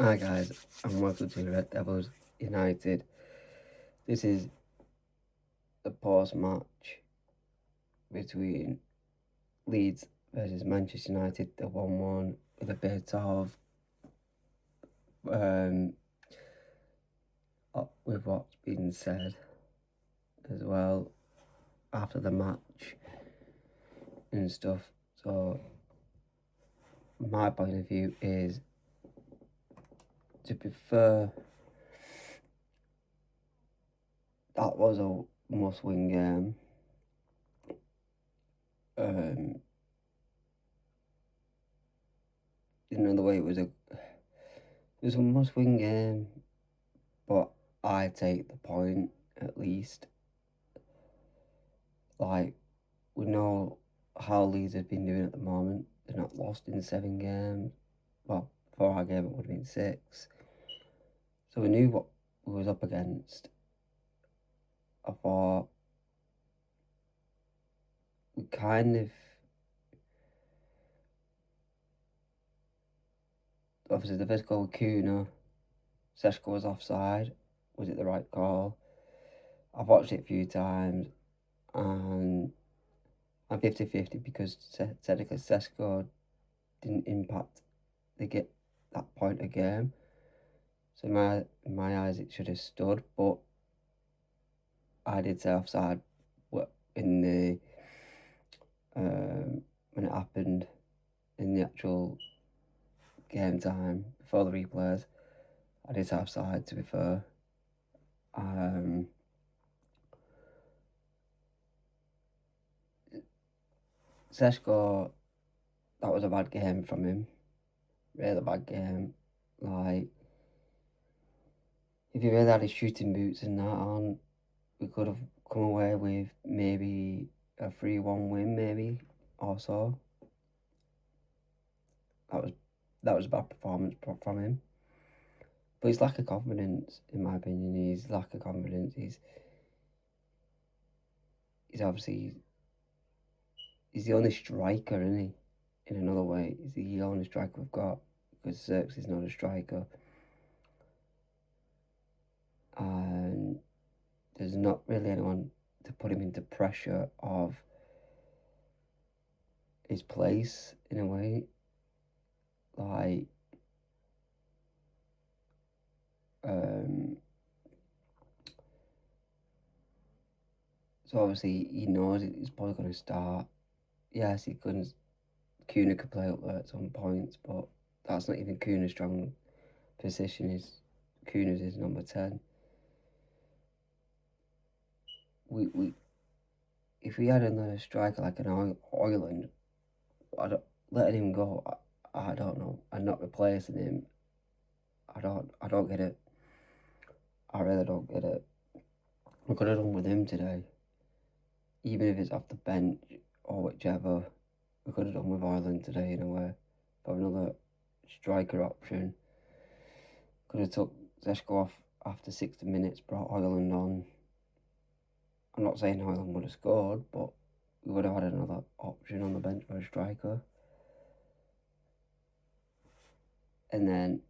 Hi guys, and welcome to Red Devils United. This is the post-match between Leeds versus Manchester United, the 1-1, with a bit of with what's been said as well after the match and stuff. So my point of view is, to be fair, that was a must-win game. In another way, it was a must-win game, but I take the point at least. Like, we know how Leeds have been doing at the moment. They're not lost in 7 games. Well, for our game it would have been 6. So we knew what we was up against. I thought we kind of, obviously the first goal with Kuna, Seshko was offside. Was it the right call? I've watched it a few times and I'm 50-50 because technically Seshko didn't impact get that point of game. So in my eyes it should have stood, but I did say offside in the when it happened in the actual game time before the replays. I did say offside, to be fair. Seshko, that was a bad game from him. Really bad game. Like, if he really had his shooting boots and that on, we could have come away with maybe a 3-1 win, maybe, or so. That was a bad performance from him. But his lack of confidence, in my opinion, he's obviously, he's the only striker, isn't he? In another way, he's the only striker we've got, because Zirks is not a striker. And there's not really anyone to put him into pressure of his place, in a way. Like, so obviously he knows he's probably going to start. Yes, Kuna could play up there at some points, but that's not even Kuna's strong position. Kuna's is number 10. If we had another striker like an Ireland, letting him go, I don't know. And not replacing him, I don't get it. I really don't get it. We could have done with him today, even if it's off the bench or whichever. We could have done with Ireland today in a way, for another striker option. Could have took Zeshko off after 60 minutes, brought Ireland on. I'm not saying Ireland would have scored, but we would have had another option on the bench for a striker. And then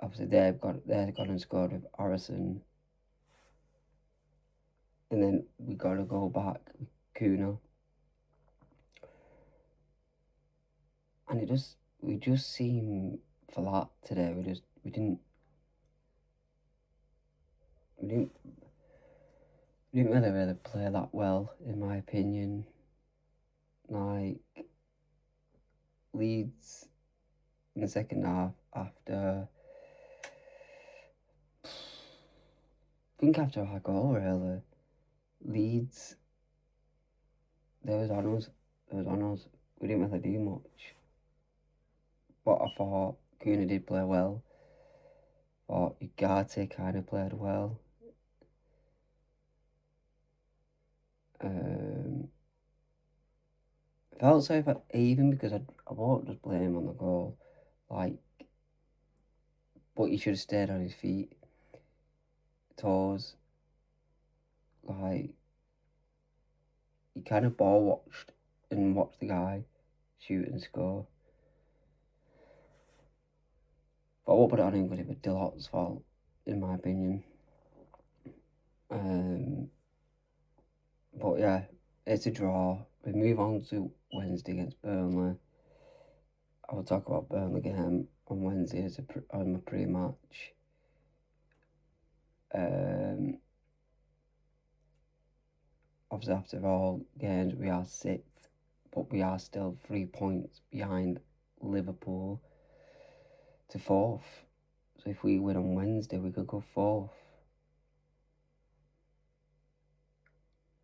obviously they've gone and scored with Harrison. And then we got to go back with Kuna. And we just seem flat today. We didn't really play that well, in my opinion. Like, Leeds in the second half, after our goal, really, Leeds, they was on us. We didn't really do much. But I thought Kuna did play well. Thought Ugarte kind of played well. I felt sorry for Even, because I won't just blame him on the goal. Like, but he should have stayed on his feet, toes. Like, he kind of ball watched and watched the guy shoot and score. But I won't put it on him because it was Delot's fault, in my opinion. But yeah, it's a draw. We move on to Wednesday against Burnley. I will talk about Burnley game on Wednesday on my pre-match. Obviously, after all games, we are 6th, but we are still 3 points behind Liverpool to 4th. So if we win on Wednesday, we could go 4th.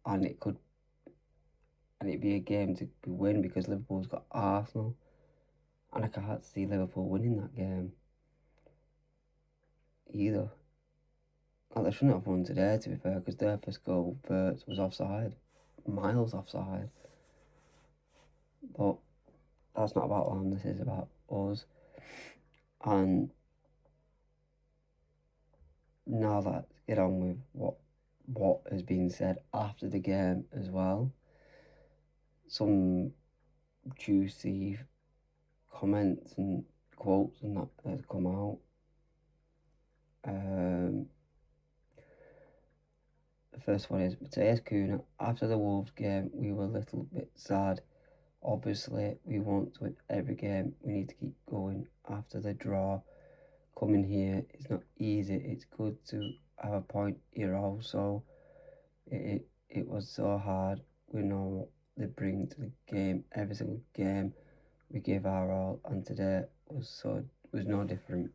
And it'd be a game to win because Liverpool's got Arsenal. And I can't see Liverpool winning that game either. Like, they shouldn't have won today, to be fair, because their first goal, Verts, was offside. Miles offside. But that's not about them, this is about us. And now let's get on with what has been said after the game as well. Some juicy comments and quotes and that has come out. The first one is Matheus Cunha. After the Wolves game, we were a little bit sad. Obviously, we want to win every game. We need to keep going after the draw. Coming here is not easy. It's good to have a point here also. It was so hard. We know what they bring to the game. Every single game we gave our all, and today was no different.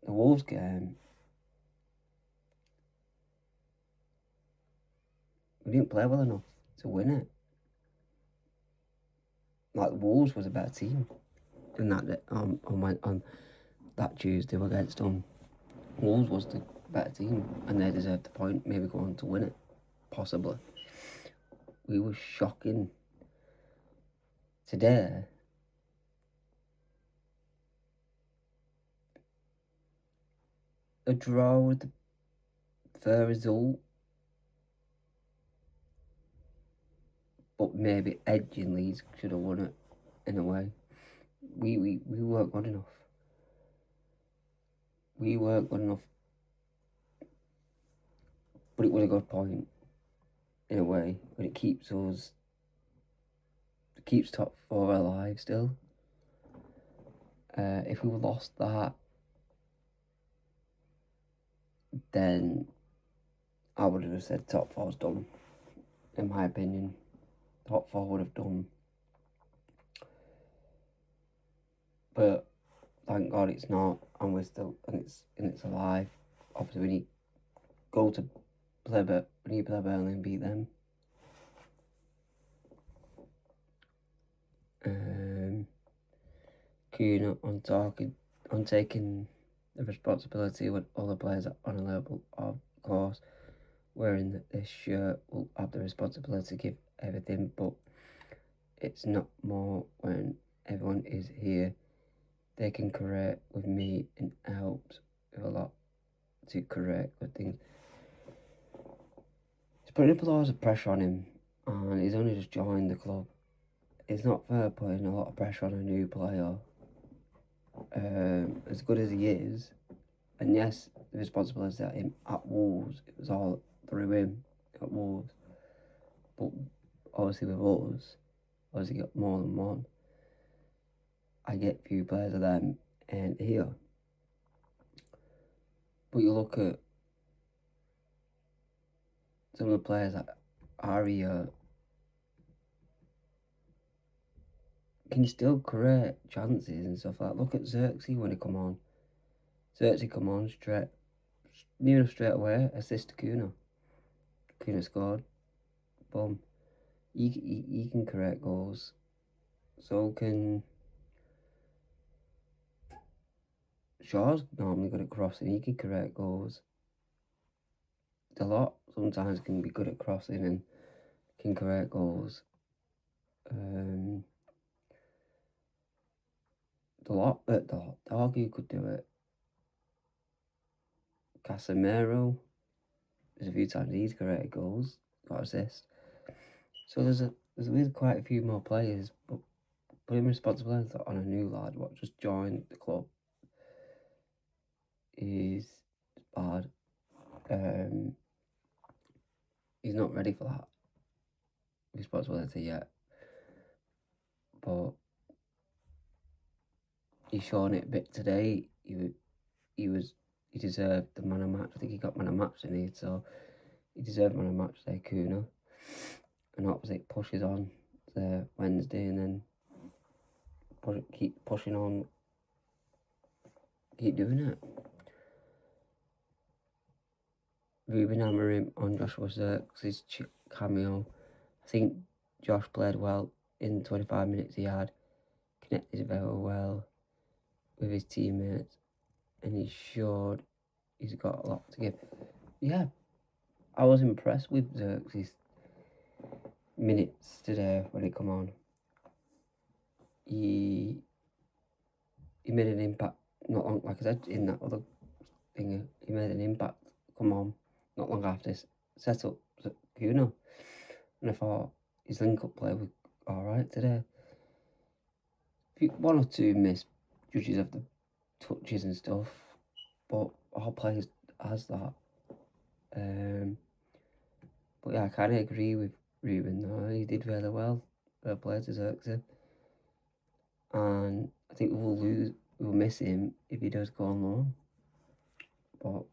The Wolves game, we didn't play well enough to win it. Like, the Wolves was a better team than that on that Tuesday against them. Wolves was the better team, and they deserved the point. Maybe go on to win it, possibly. We were shocking today. A draw with the fair result, but maybe edging Leeds should have won it in a way. We weren't good enough. We weren't good enough, but it was a good point in a way. But it keeps top 4 alive still. If we lost that, then I would have said top 4's done. In my opinion, top 4 would have done. But thank God it's not, and we're still, and it's alive. Obviously, we need to play Burnley and beat them. Cunha on taking the responsibility when other players are unavailable. Of course, wearing this shirt will have the responsibility to give everything, but it's not more when everyone is here. They can correct with me and helps with a lot to correct good things. It's putting up a lot of pressure on him, and he's only just joined the club. It's not fair putting a lot of pressure on a new player. As good as he is, and yes, the responsibility at him at Wolves, it was all through him at Wolves. But obviously with us, obviously got more than one. I get few players of them and here. But you look at some of the players that are here, can still create chances and stuff like that. Look at Xerxes when he come on. Xerxes come on straight away, assist to Cunha. Cunha scored. Boom. He can create goals. So can Shaw's normally good at crossing. He can create goals. Delot sometimes can be good at crossing and can create goals. Doggy could do it. Casemiro, there's a few times he's created goals, got assists. So there's really quite a few more players, but putting responsibility on a new lad what just joined the club is bad. He's not ready for that responsibility yet, but he's shown it a bit today. He deserved the man of match. I think he got man of match, didn't he? So he deserved man of match there, Kuna. And obviously it pushes on the Wednesday and then keep pushing on, keep doing it. Ruben Amorim on Joshua Zirkzee cameo. I think Josh played well in the 25 minutes he had, connected very well with his teammates, and he showed he's got a lot to give. Yeah, I was impressed with Zirkzee's minutes today when he come on. He made an impact not long, like I said in that other thing. He made an impact. Come on, not long after this set up Kuna, and I thought his link-up play was all right today. One or two missed judges of the touches and stuff, but all players has that. But yeah, I kind of agree with Ruben though. He did really well. Well played to Zirkzee. And I think we'll miss him if he does go on loan. But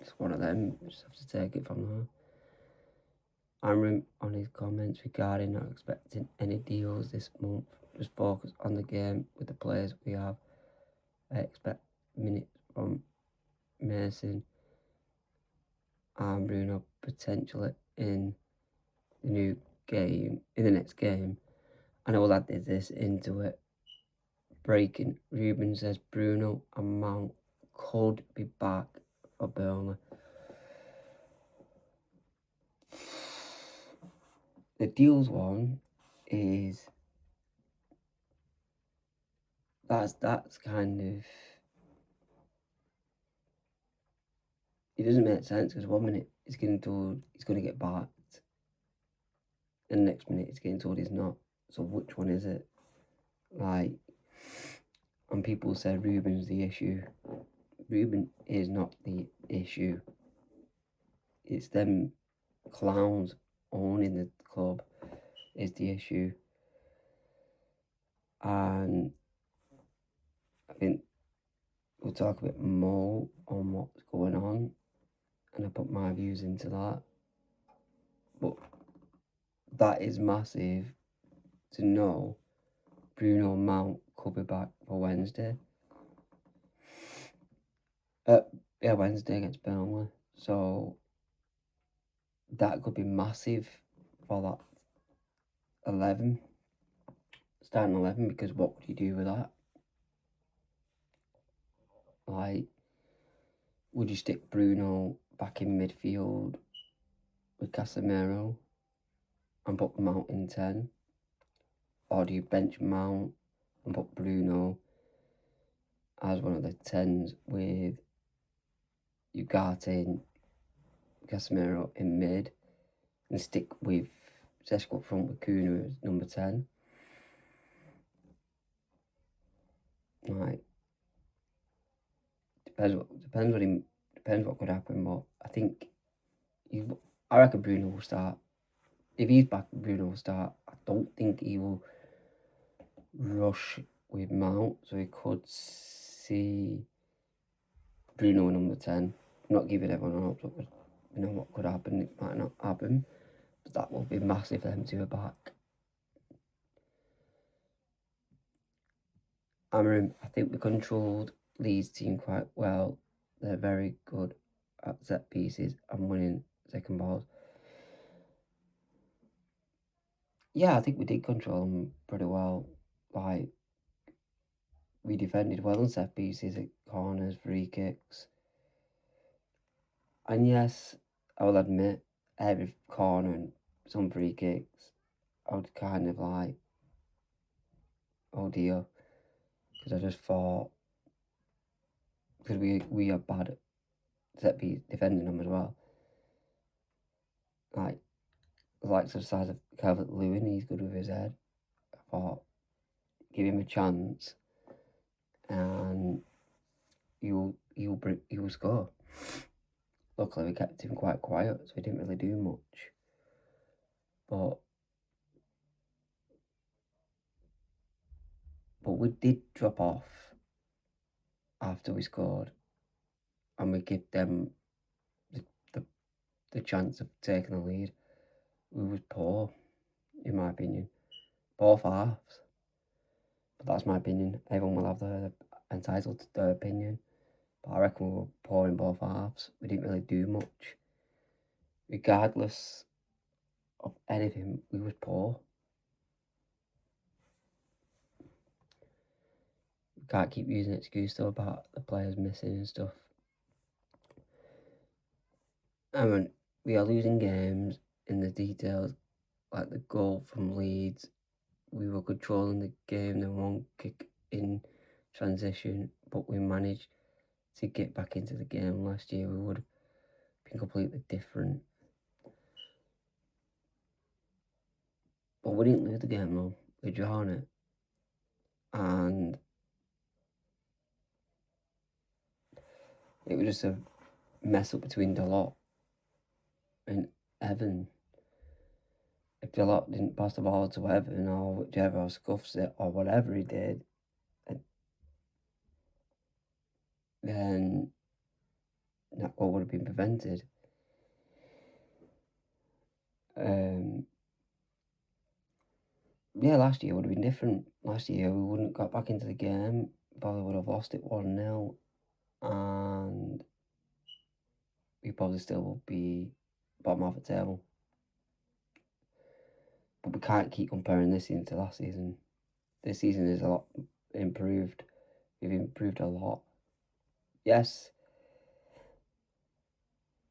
it's one of them. We just have to take it from there. Amram on his comments regarding not expecting any deals this month. Just focus on the game with the players we have. I expect minutes from Mason and Bruno potentially in the next game. And I will add this into it. Breaking, Ruben says Bruno and Mount could be back for Burnley. The deals one is that's kind of, it doesn't make sense because 1 minute he's getting told he's going to get backed, and the next minute he's getting told he's not. So which one is it? Like, and people say Ruben's the issue. Ruben is not the issue. It's them clowns owning the club is the issue. And I think we'll talk a bit more on what's going on, and I put my views into that. But that is massive to know Bruno Mount could be back for Wednesday. Wednesday against Burnley. So that could be massive for that 11, starting 11, because what would you do with that? Like, would you stick Bruno back in midfield with Casemiro and put Mount in 10? Or do you bench Mount and put Bruno as one of the 10s with Ugarte, Casemiro in mid, and stick with Zeshko up front with Kuna as number 10? Like, depends what could happen, but I reckon Bruno will start. If he's back, Bruno will start. I don't think he will rush with Mount, so we could see Bruno number 10. I'm not giving everyone hopes, but you know what could happen. It might not happen, but that will be massive for them to be back. I think we controlled Leeds' team quite well. They're very good at set pieces and winning second balls. Yeah, I think we did control them pretty well. Like, we defended well on set pieces, at corners, free kicks. And yes, I will admit, every corner and some free kicks, I would kind of like, oh dear, because I just thought, because we are bad at set piece defending them as well. Like the likes of size of Calvert-Lewin, he's good with his head. I thought, give him a chance, and he'll score. Luckily, we kept him quite quiet, so he didn't really do much. But we did drop off after we scored, and we give them the, the, the chance of taking the lead. We was poor, in my opinion. Both halves. But that's my opinion. Everyone will have their entitled to their opinion. But I reckon we were poor in both halves. We didn't really do much. Regardless of anything, we was poor. We can't keep using excuse though about the players missing and stuff. I mean, we are losing games in the details, like the goal from Leeds. We were controlling the game, then one kick in transition, but we managed to get back into the game. Last year we would have been completely different. But we didn't lose the game though. We drew it. And it was just a mess up between Dalot and Evan. If Dalot didn't pass the ball to Evan or whichever scuffs it or whatever he did, then that goal would have been prevented. Yeah, last year would have been different. Last year we wouldn't got back into the game, probably would have lost it 1-0, and we probably still will be bottom half the table. But we can't keep comparing this season to last season. This season is a lot improved. We've improved a lot. Yes,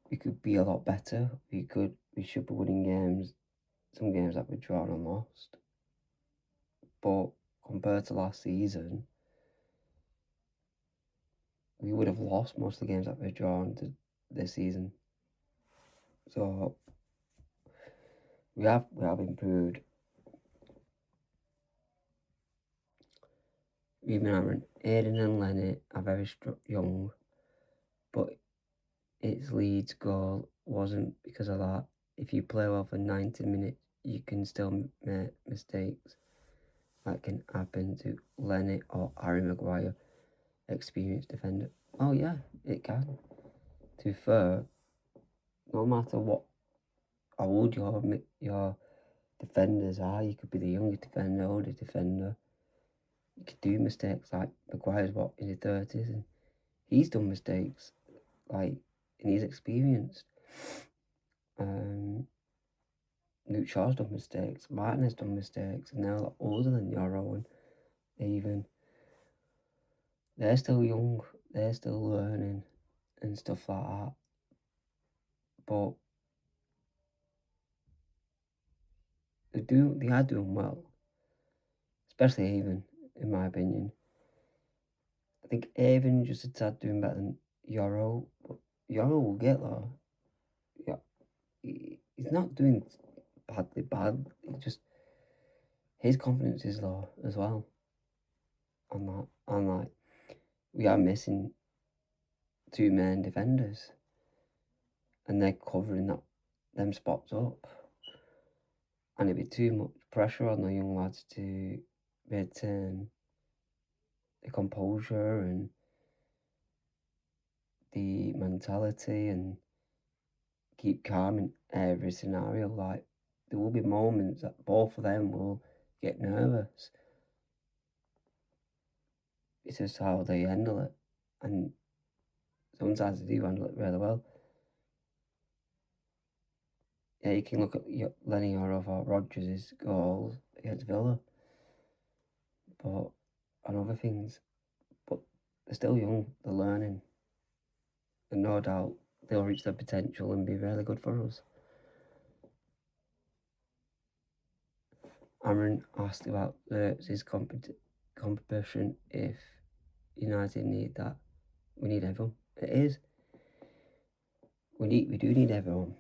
we could be a lot better. We should be winning games. Some games that we've drawn and lost. But compared to last season, we would have lost most of the games that we've drawn this season. So we have improved. Even Aaron, Aiden and Lenny are very young, but its Leeds goal wasn't because of that. If you play well for 90 minutes, you can still make mistakes. That can happen to Lenny or Harry Maguire, experienced defender. Oh yeah, it can. To be fair, no matter how old your defenders are, you could be the youngest defender, oldest defender. You could do mistakes. Like Maguire's in his 30s, and he's done mistakes. Like, and he's experienced. Luke Shaw's done mistakes. Martin has done mistakes, and they're a lot older than Yoro and even. They're still young. They're still learning and stuff like that. But they are doing well, especially Avon, in my opinion. I think Avon just a tad doing better than Yoro, but Yoro will get there. Yeah, he's not doing badly bad. His confidence is low as well. On that, and like we are missing two main defenders, and they're covering them spots up. And it'd be too much pressure on the young lads to retain the composure and the mentality and keep calm in every scenario. Like, there will be moments that both of them will get nervous. It's just how they handle it. And sometimes they do handle it really well. Yeah, you can look at Lenny or Rodgers' goals against Villa. But on other things. But they're still young, they're learning. And no doubt they'll reach their potential and be really good for us. Aaron asked about his competition if United need that. We need everyone. It is. We do need everyone.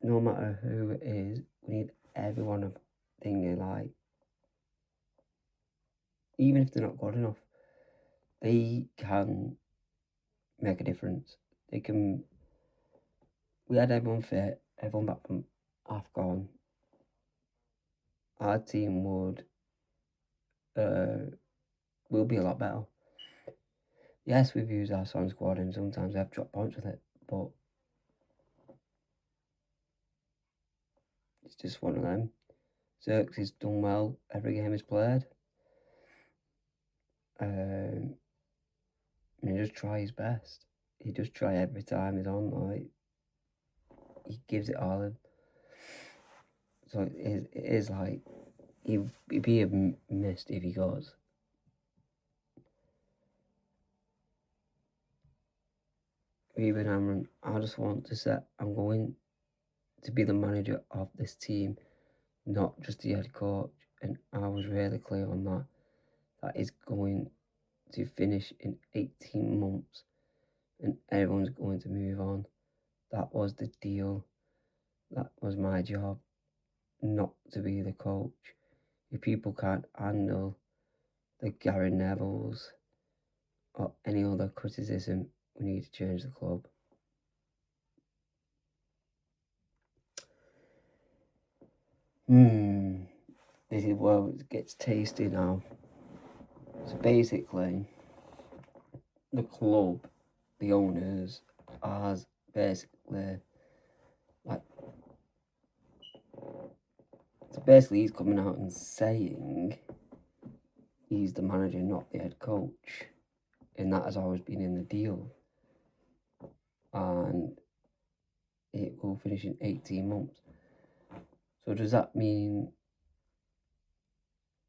no matter who it is, we need everyone of thinking like, even if they're not good enough, they can make a difference. They can. We had everyone fit, everyone back from AFCON. Our team will be a lot better. Yes, we've used our Son squad and sometimes we have dropped points with it, but it's just one of them. Xerxes done well every game he's played. And he just try his best. He just try every time he's on, like he gives it all in. So it is like he'd be missed if he goes. Ruben Amram, I just want to say I'm going to be the manager of this team, not just the head coach. And I was really clear on that. That is going to finish in 18 months and everyone's going to move on. That was the deal. That was my job, not to be the coach. If people can't handle the Gary Nevilles or any other criticism, we need to change the club. This is where it gets tasty now. So basically, the club, the owners, has basically like. So basically, he's coming out and saying he's the manager, not the head coach, and that has always been in the deal. And it will finish in 18 months. So does that mean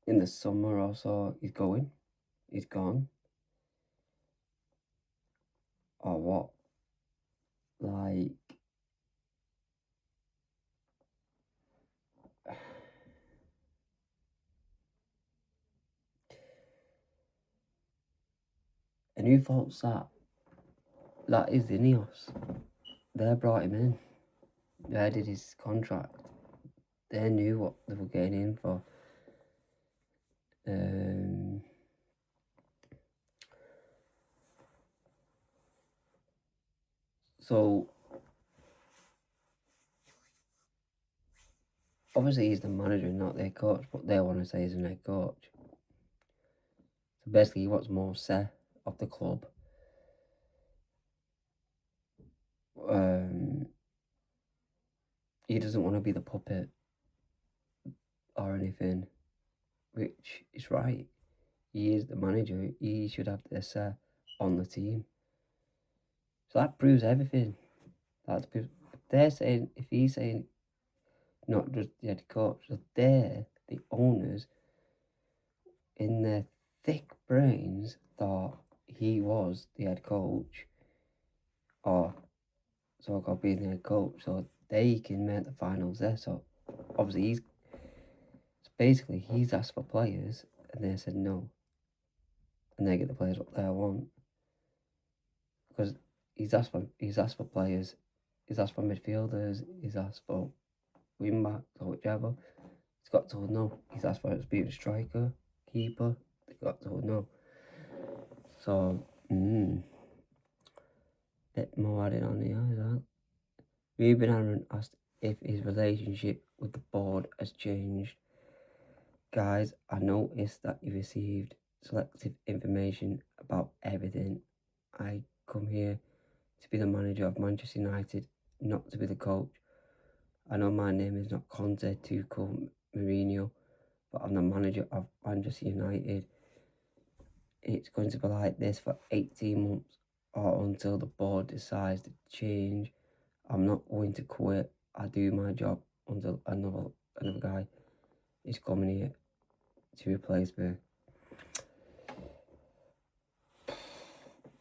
in the summer or so he's going? He's gone? Or what? Like, and who faults that? That is Ineos. They brought him in. They did his contract. They knew what they were getting in for. So obviously he's the manager, not their coach, but they want to say he's a head coach. So basically, he wants more say of the club. He doesn't want to be the puppet or anything, which is right. He is the manager. He should have the say on the team. So that proves everything. That's if they're saying, if he's saying not just the head coach, so they're the owners in their thick brains thought he was the head coach, or so-called being the head coach, so they can make the finals there. So obviously he's asked for players and they said no, and they get the players what they want because he's asked for players, he's asked for midfielders, he's asked for wing backs or whichever. He's got told no. He's asked for a experienced striker, keeper. They got told no. So bit more added on here as well. Ruben Aaron asked if his relationship with the board has changed. Guys, I noticed that you received selective information about everything. I come here to be the manager of Manchester United, not to be the coach. I know my name is not Conte, Tuchel, Mourinho, but I'm the manager of Manchester United. It's going to be like this for 18 months or until the board decides to change. I'm not going to quit. I do my job until another guy is coming here to replace me.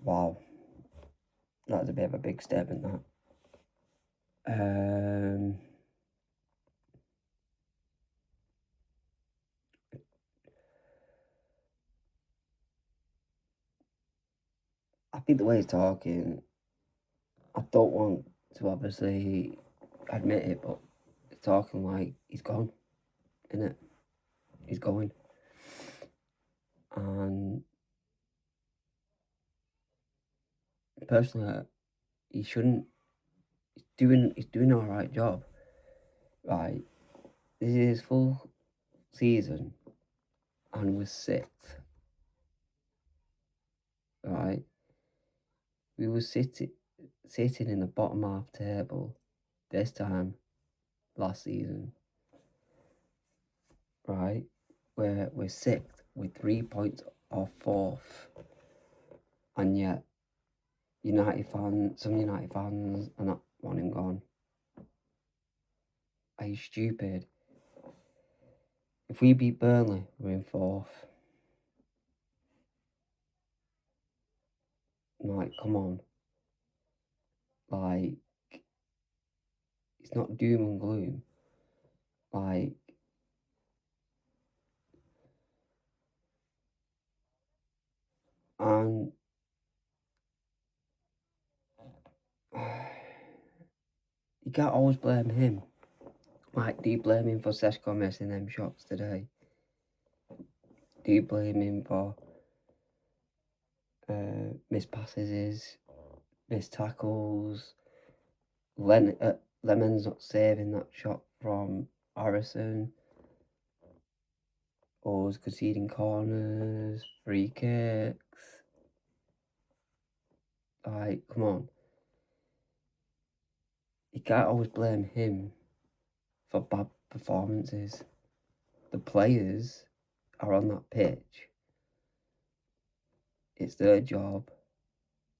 Wow. That's a bit of a big statement, that. I think the way he's talking, I don't want to obviously admit it, but it's talking like he's gone, innit? He's going. And personally, he shouldn't. He's doing all right job. Right, this is his full season, and we're sixth. Right, we were sitting in the bottom half table this time last season. Right, we're sixth with 3 points off fourth, and yet some United fans are not want him gone. Are you stupid? If we beat Burnley, we're in fourth. Like, come on. Like, it's not doom and gloom. Like, and you can't always blame him. Like, do you blame him for Seshko missing them shots today? Do you blame him for missed passes, missed tackles? Lemon's not saving that shot from Harrison. Or was conceding corners, free kicks. Like, come on. You can't always blame him for bad performances. The players are on that pitch. It's their job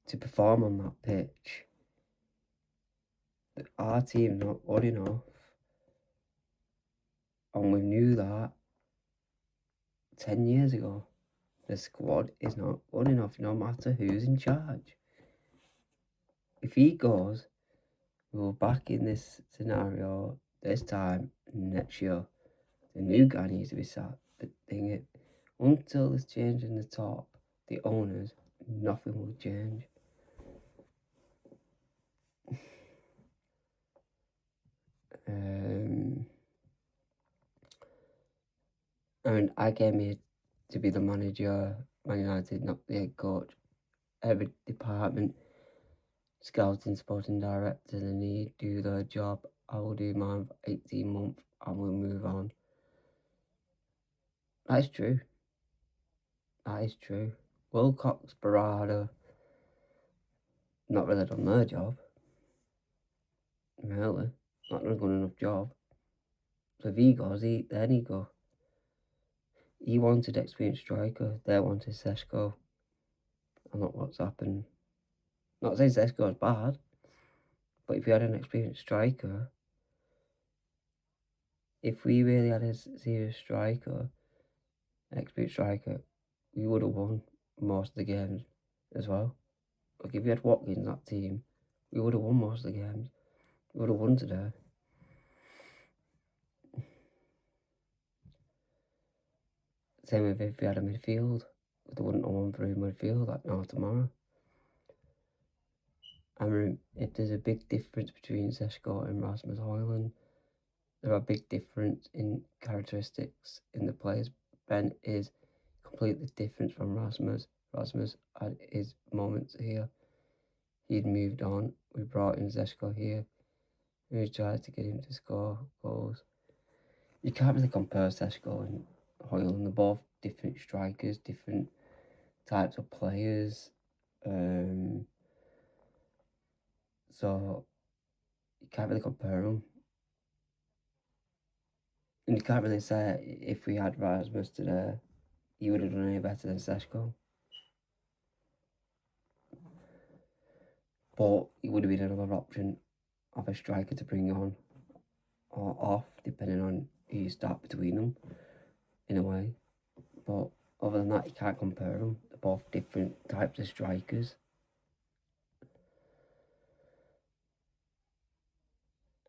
to perform on that pitch. Our team's not good enough. And we knew that 10 years ago. The squad is not good enough, no matter who's in charge. If he goes, we're back in this scenario this time next year. The new guy needs to be sat. The thing is, until there's change in the top, the owners, nothing will change. And I came here to be the manager, Man United, not the head coach. Every department, scouting, sporting director, they need to do their job. I will do mine for 18 months and we'll move on. That is true. That is true. Wilcox, Barada, not really done their job. Really. Not done a good enough job. So if he goes, then he go. He wanted experienced striker. They wanted Seshko. And not what's happened. Not saying Seshko is bad, but if we had an experienced striker, if we really had a serious striker, experienced striker, we would have won most of the games as well. Like if we had Watkins in that team, we would have won most of the games. We would have won today. Same with if we had a midfield. We wouldn't have won through midfield like now tomorrow. I mean, if there's a big difference between Seshko and Rasmus Højlund, there are big difference in characteristics in the players. Ben is completely different from Rasmus. Rasmus had his moments here. He'd moved on. We brought in Seshko here. We tried to get him to score goals. You can't really compare Seshko and Højlund. They're both different strikers, different types of players. So you can't really compare them. And you can't really say if we had Rasmus today, he would have done any better than Seshko. But it would have been another option of a striker to bring on or off, depending on who you start between them, in a way. But other than that, you can't compare them. They're both different types of strikers.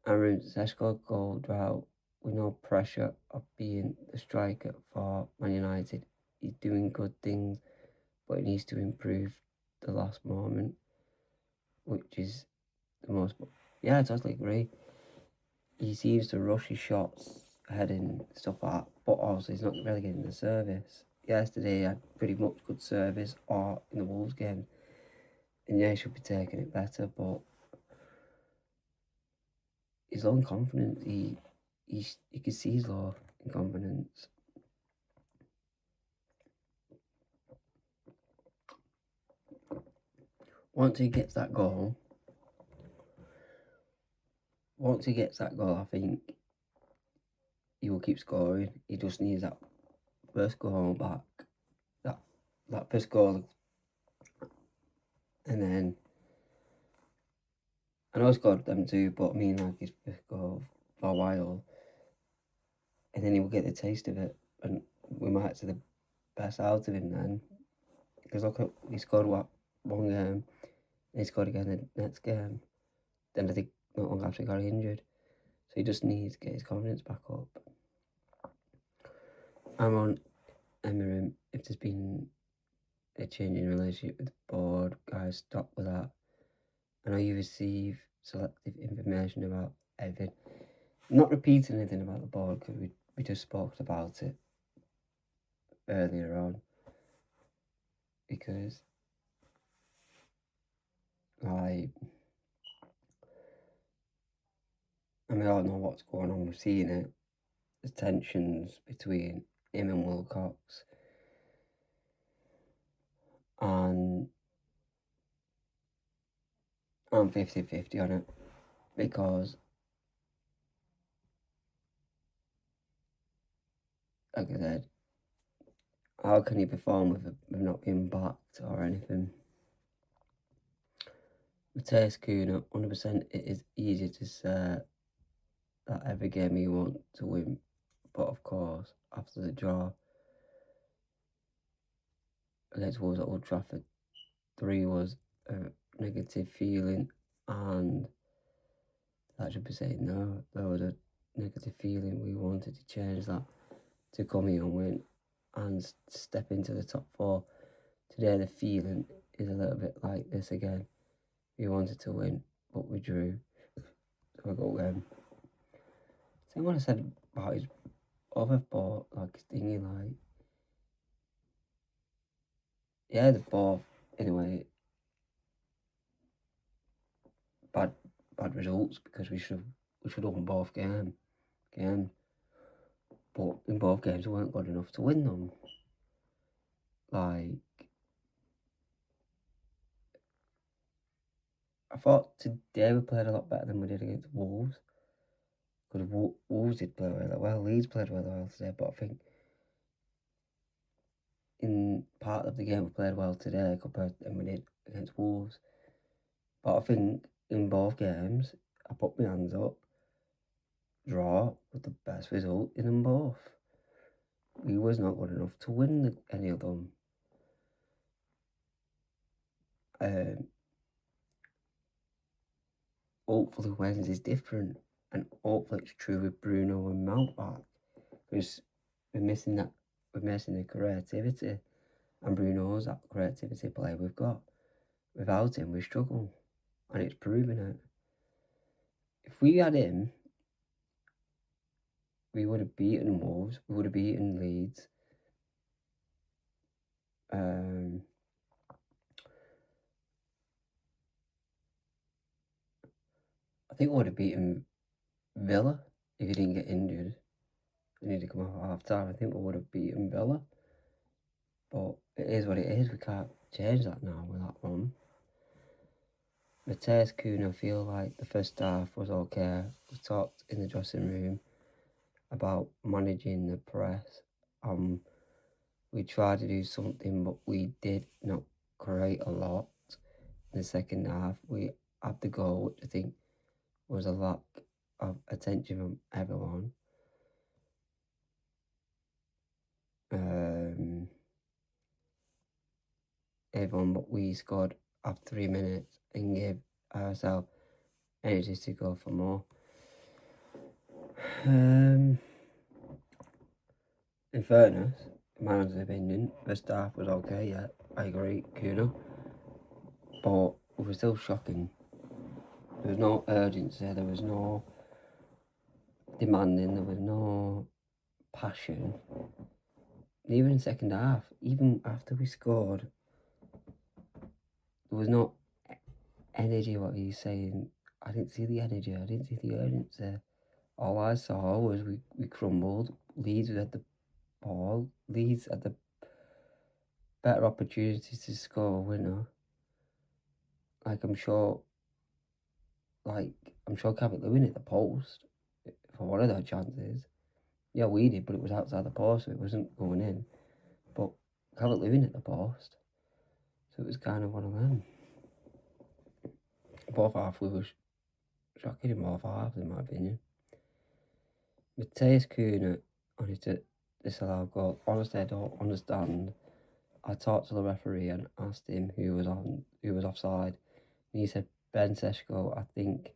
Aaron Seshko goal drought with no pressure of being the striker for Man United. He's doing good things, but he needs to improve the last moment, which is the most. Yeah, I totally agree. he seems to rush his shots ahead and stuff like that, but also he's not really getting the service. Yesterday he had pretty much good service, or in the Wolves game, and yeah, he should be taking it better, but he's low in confidence. You can see he's low in confidence. Once he gets that goal, I think he will keep scoring. He just needs that first goal back. That first goal, and then I know he scored them too, but I mean like his first goal for a while, and then he will get the taste of it, and we might see the best out of him then. Because look, he scored one game, and he scored again the next game. Then I think not long after he got injured, so he just needs to get his confidence back up. I'm on Emery. If there's been a change in relationship with the board, guys, stop with that. I know you receive selective information about everything. I'm not repeating anything about the board because we just spoke about it earlier on. Because, like, and we all know what's going on. We're seeing it. There's tensions between him and Wilcox. And I'm 50-50 on it. Because, like I said, how can he perform with not being backed or anything? Matheus Cunha, 100% it is easy to say that every game you want to win. But of course, after the draw against Wolves at Old Trafford, 3 was a negative feeling, and that should be saying no, there was a negative feeling. We wanted to change that to come here and win and step into the top 4. Today the feeling is a little bit like this again. We wanted to win, but we drew. So I got same what I said about his other ball, like thingy, like, yeah, the ball, anyway, bad results because we should have won both games. But in both games we weren't good enough to win them. Like, I thought today we played a lot better than we did against Wolves. Because Wolves did play really well. Leeds played really well today, but I think in part of the game we played well today compared to we did against Wolves. But I think in both games I put my hands up. Draw was the best result in them both. We was not good enough to win any of them. Hopefully Wednesday's different, and hopefully it's true with Bruno and Mount back, because we're missing the creativity, and Bruno's that creativity player we've got. Without him, we struggle, and it's proving it. If we had him, we would have beaten Wolves, we would have beaten Leeds. I think we would have beaten Villa if he didn't get injured. We need to come off at half time. I think we would have beaten Villa. But it is what it is. We can't change that now with that one. Matheus Cunha, I feel like the first half was okay. We talked in the dressing room about managing the press. We tried to do something, but we did not create a lot. In the second half, we had the goal, which I think was a lack of attention from everyone. But we scored after 3 minutes and gave ourselves energy to go for more. In fairness, in my honest opinion, first half was okay, yeah, I agree, Cunha, but it was still shocking. There was no urgency, there was no demanding. There was no passion. Even in second half, even after we scored, there was no energy. What he's saying, I didn't see the energy. I didn't see the urgency. All I saw was we crumbled. Leeds had the ball. Leeds had the better opportunities to score a winner. Like I'm sure Calvert Lewin hit the post for one of their chances. Yeah, we did, but it was outside the post, so it wasn't going in. But Calvert Lewin hit the post, so it was kind of one of them. Both half we were shocking in both halves, in my opinion. Matthias Cunha on his disallowed goal. Honestly, I don't understand. I talked to the referee and asked him who was offside, and he said Ben Sesko, I think,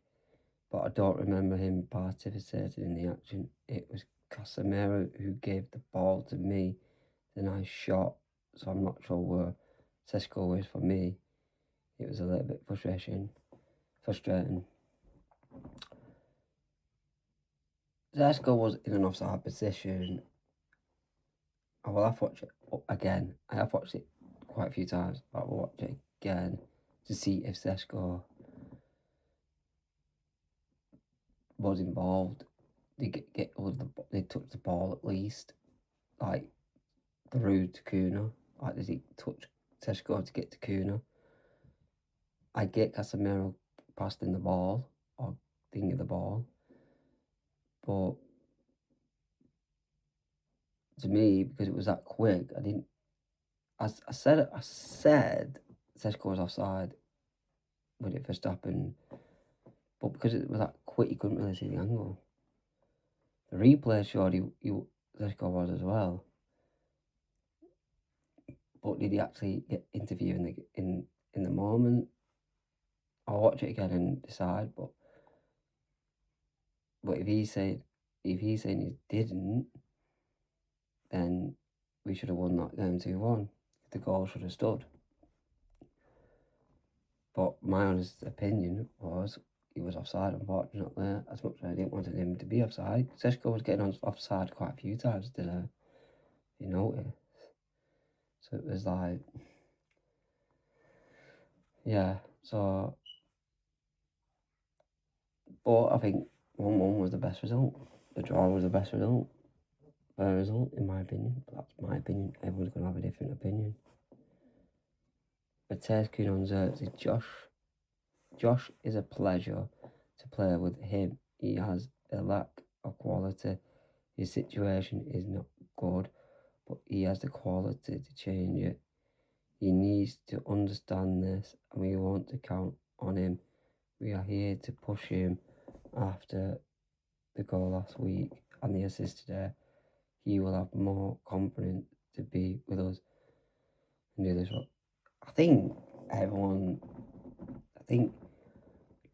but I don't remember him participating in the action. It was Casemiro who gave the ball to me, then I shot, so I'm not sure where Sesko is for me. It was a little bit frustrating. Sesko was in an offside position. I will have to watch it again. I have watched it quite a few times, but I will watch it again to see if Sesko was involved. They they touch the ball at least, like through to Cunha. Like, does he touch Sesko to get to Cunha? I get Casemiro passing the ball or thinking the ball, but to me, because it was that quick, I didn't. I said Sesko was offside when it first happened, but because it was that quick, you couldn't really see the angle. The replay showed Sesko was as well, but did he actually get interviewed in the moment? I'll watch it again and decide. But if he's saying he didn't, then we should have won that game 2-1. The goal should have stood. But my honest opinion was he was offside, unfortunately, as much as I didn't want him to be offside. Sesko was getting offside quite a few times, you notice? So it was like, yeah, so, but I think 1-1 was the best result. The draw was the best result. Better result, in my opinion. But that's my opinion. Everyone's going to have a different opinion. Matthias Cunha on Xerxes. Josh is a pleasure to play with him. He has a lack of quality. His situation is not good, but he has the quality to change it. He needs to understand this, and we want to count on him. We are here to push him after the goal last week and the assist today. He will have more confidence to be with us and do this. I think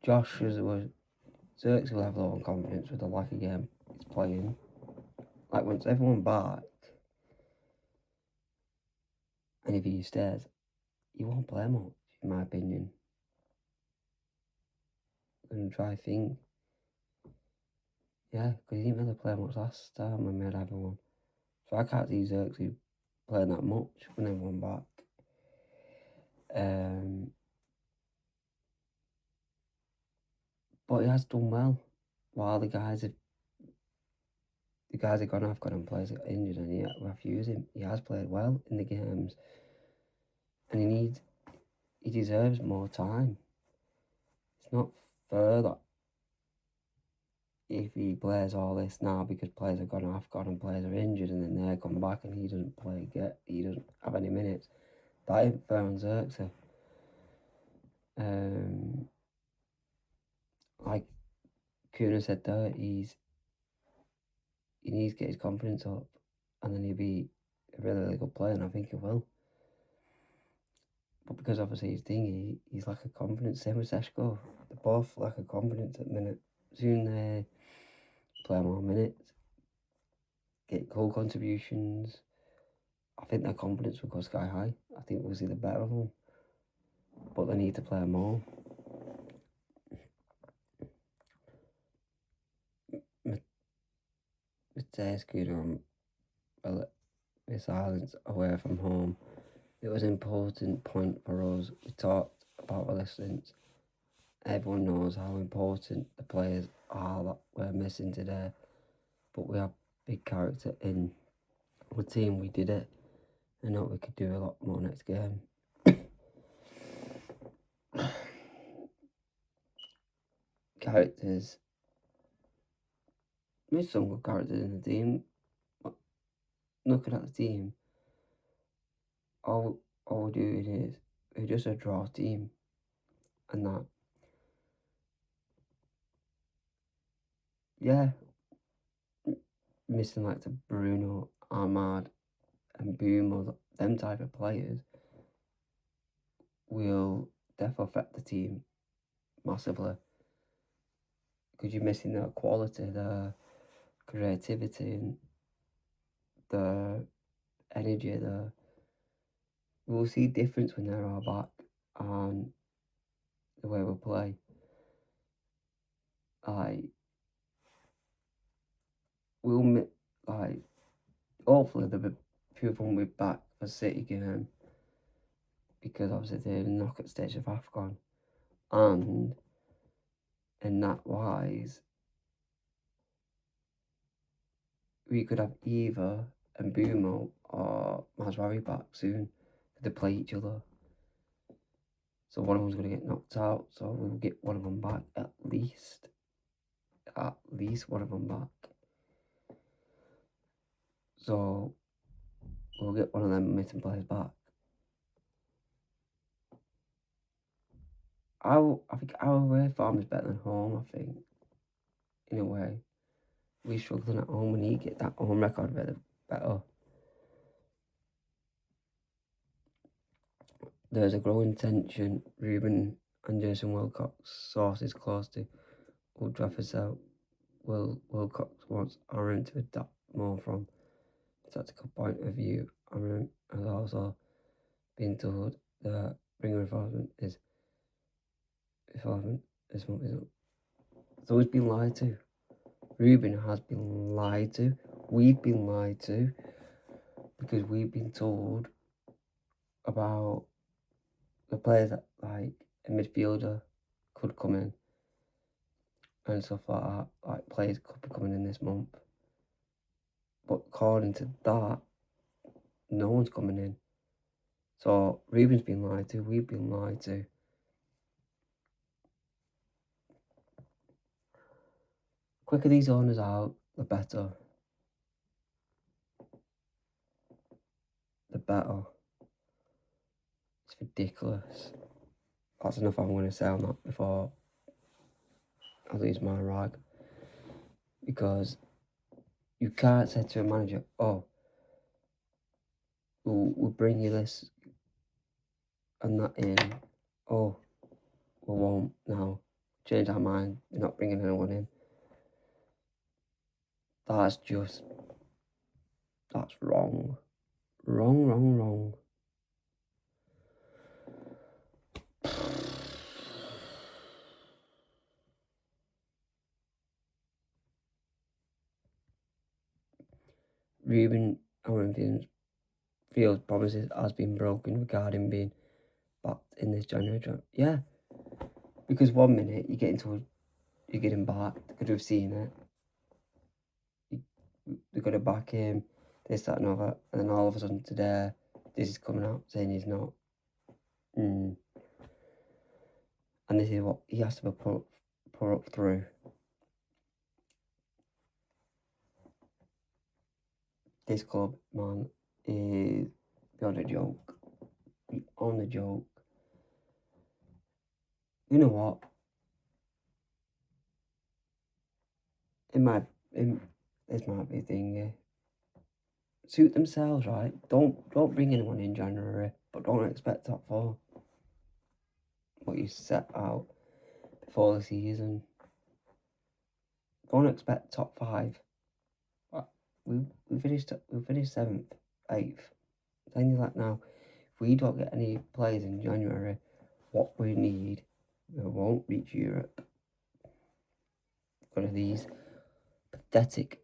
Josh Xerxes will have low confidence with the lack of game he's playing. Like, once everyone back, and if he stays, he won't play much, in my opinion. I'm going to try think. Yeah, because he didn't really play much last time when we had everyone. So I can't see Xerxes playing that much when everyone back. But he has done well. While the guys have gone off, got and players injured, and we have to use him. He has played well in the games, and he deserves more time. It's not fair that if he plays all this now because players have gone off, and players are injured, and then they come back and he doesn't he doesn't have any minutes. That ain't fair on Xerxes. Like Kuna said there, he needs to get his confidence up, and then he'll be a really, really good player, and I think he will. But because obviously he's like a confidence, same with Sesko. They're both like a confidence at the minute. Soon they play more minutes, get goal contributions. I think their confidence will go sky high. I think we'll see the better of them. But they need to play more. Today's good resilience away from home. It was an important point for us. We talked about resilience. Everyone knows how important the players are that we're missing today, but we have big character in the team. We did it. I know we could do a lot more next game. Characters. There's some good characters in the team. But looking at the team, all we're doing is we're just a draw team, and that. Yeah, missing like the Bruno, Ahmad, and Boom, them type of players will definitely affect the team massively, because you're missing the quality, the creativity, and the energy. We'll see difference when they're all back and the way we play. Hopefully the people will be back for City game, because obviously they're knockout stage of AFCON, and in that wise, we could have Eva and Bumo or Mazraoui back soon. They play each other, so one of them's going to get knocked out. So we'll get one of them back at least one of them back. So we'll get one of them missing players back. I think our away form is better than home. I think, in a way, we're struggling at home. We need to get that home record better. There's a growing tension. Ruben and Jason Wilcox, sources close to Old Trafford, said Wilcox wants Aaron to adapt more from a tactical point of view. Aaron has also been told that ring reinforcement this month is up. So he's been lied to. Ruben has been lied to. We've been lied to, because we've been told about the players that, like, a midfielder could come in and stuff like that. Like, players could be coming in this month. But according to that, no one's coming in. So Ruben's been lied to, we've been lied to. The quicker these owners out, the better. The better. It's ridiculous. That's enough I'm going to say on that before I lose my rag. Because you can't say to a manager, oh, we'll bring you this and that in. Oh, we won't now. Change our mind. We're not bringing anyone in. That's wrong. Wrong. Ruben Amorim feels promises has been broken regarding being backed in this January. Yeah, because 1 minute you get him back, because we've seen it. They're going to back him, this, that and other, and then all of a sudden today, this is coming out saying he's not. And this is what he has to put up through. This club, man, is beyond a joke. On the joke. You know what? This might be a thing, yeah. Suit themselves, right? Don't bring anyone in January, but don't expect top 4. What you set out before the season. Don't expect top 5. We finished 7th, 8th. Telling you that now. If we don't get any players in January, what we need, we won't reach Europe. One of these pathetic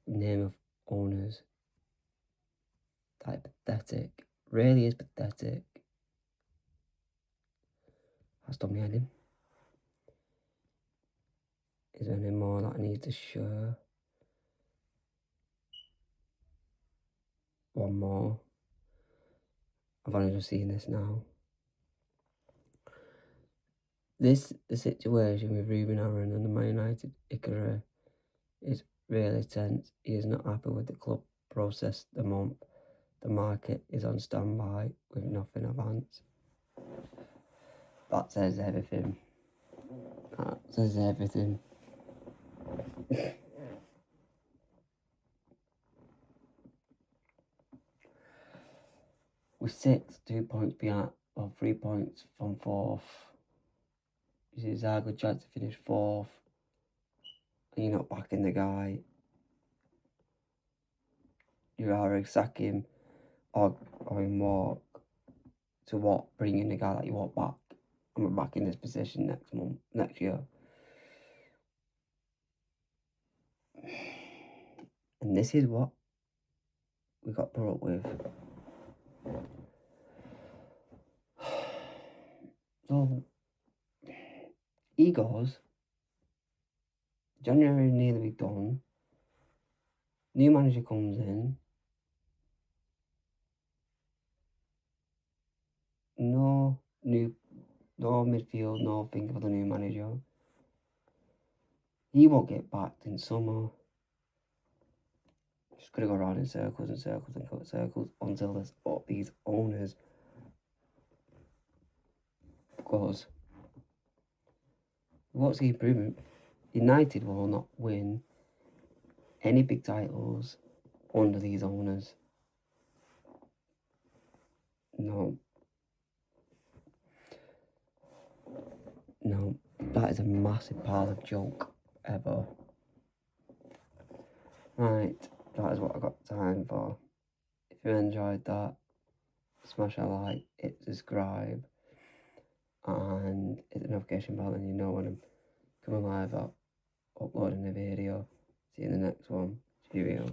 name of owners. That is pathetic. Really is pathetic. That's done me heading. Is there any more that I need to show? One more. I've only just seen this now. The situation with Ruben Aaron and the Man United Icarus is really tense. He is not happy with the club process the month. The market is on standby with nothing advanced. That says everything. That says everything. We're 6, 2 points behind, or 3 points from 4th. This is our good chance to finish 4th. And you're not backing the guy. You either sack him or him walk. To what? Bringing the guy that you want back. And we're back in this position next year. And this is what we got put up with. So, he goes. January nearly done. New manager comes in. No midfield, no thing for the new manager. He won't get backed in summer. Just gonna go around in circles and circles and circles until these owners goes. What's the improvement? United will not win any big titles under these owners. No, that is a massive pile of junk ever. Right, that is what I got time for. If you enjoyed that, smash a like, hit subscribe, and hit the notification bell, and you know when I'm coming live up, uploading a video. See you in the next one. Cheerio.